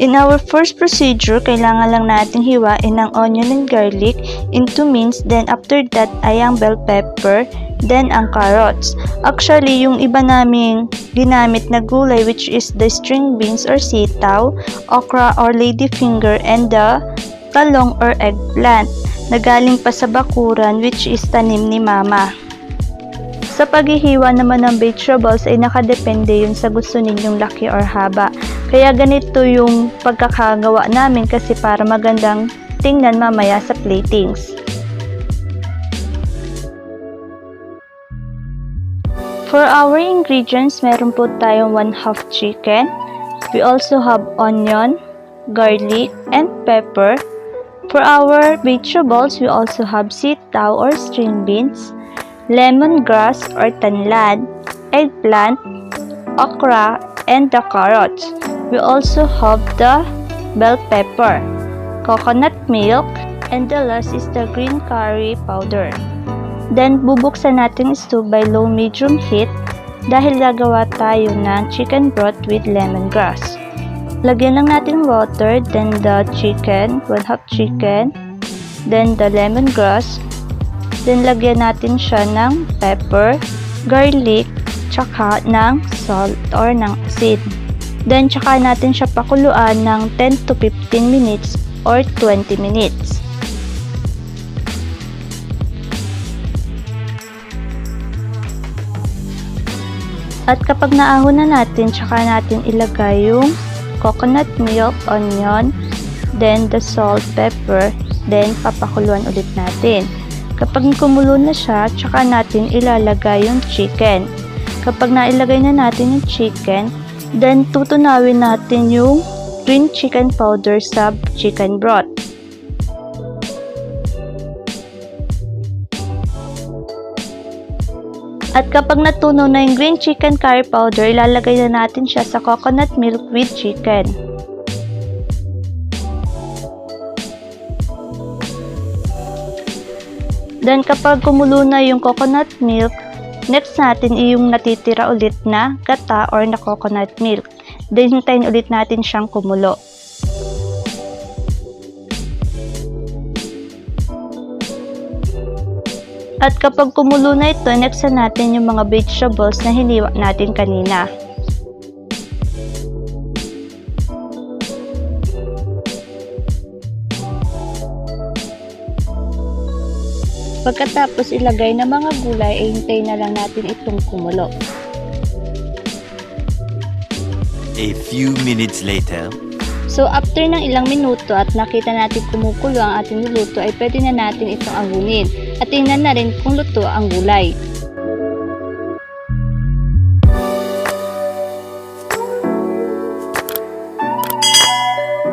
In our first procedure, kailangan lang natin hiwain ang onion and garlic into mince, then after that ay ang bell pepper, then ang carrots. Actually, yung iba naming ginamit na gulay which is the string beans or sitaw, okra or ladyfinger, and the talong or eggplant na galing pa sa bakuran which is tanim ni mama. Sa paghihiwa naman ng vegetables ay nakadepende yun sa gusto ninyong laki or haba. Kaya ganito yung pagkakagawa namin kasi para magandang tingnan mamaya sa platings. For our ingredients, meron po tayong 1/2 chicken. We also have onion, garlic, and pepper. For our vegetables, we also have sitaw or string beans, lemongrass or tanlad, eggplant, okra, and the carrots. We also have the bell pepper, coconut milk, and the last is the green curry powder. Then, bubuksan natin ito by low-medium heat dahil gagawa tayo ng chicken broth with lemongrass. Lagyan lang natin water, then the chicken, 1/2 chicken, then the lemongrass, then lagyan natin siya ng pepper, garlic, tsaka ng salt or ng asin. Then, tsaka natin siya pakuluan ng 10 to 15 minutes or 20 minutes. At kapag naahon na natin, tsaka natin ilagay yung coconut milk, onion, then the salt, pepper, then papakuluan ulit natin. Kapag kumulo na siya, tsaka natin ilalagay yung chicken. Kapag nailagay na natin yung chicken, then tutunawin natin yung green chicken powder sa chicken broth. At kapag natunaw na yung green chicken curry powder, ilalagay na natin siya sa coconut milk with chicken. Then kapag kumulo na yung coconut milk, next natin yung natitira ulit na gata or na coconut milk. Then hintayin ulit natin siyang kumulo. At kapag kumulo na ito, next na natin yung mga vegetables na hiniwa natin kanina. Pagkatapos ilagay na mga gulay, ay hintayin na lang natin itong kumulo. A few minutes later. So after ng ilang minuto at nakita natin kumukulo ang ating niluto, ay pwede na natin itong angunin at tingnan na rin kung luto ang gulay.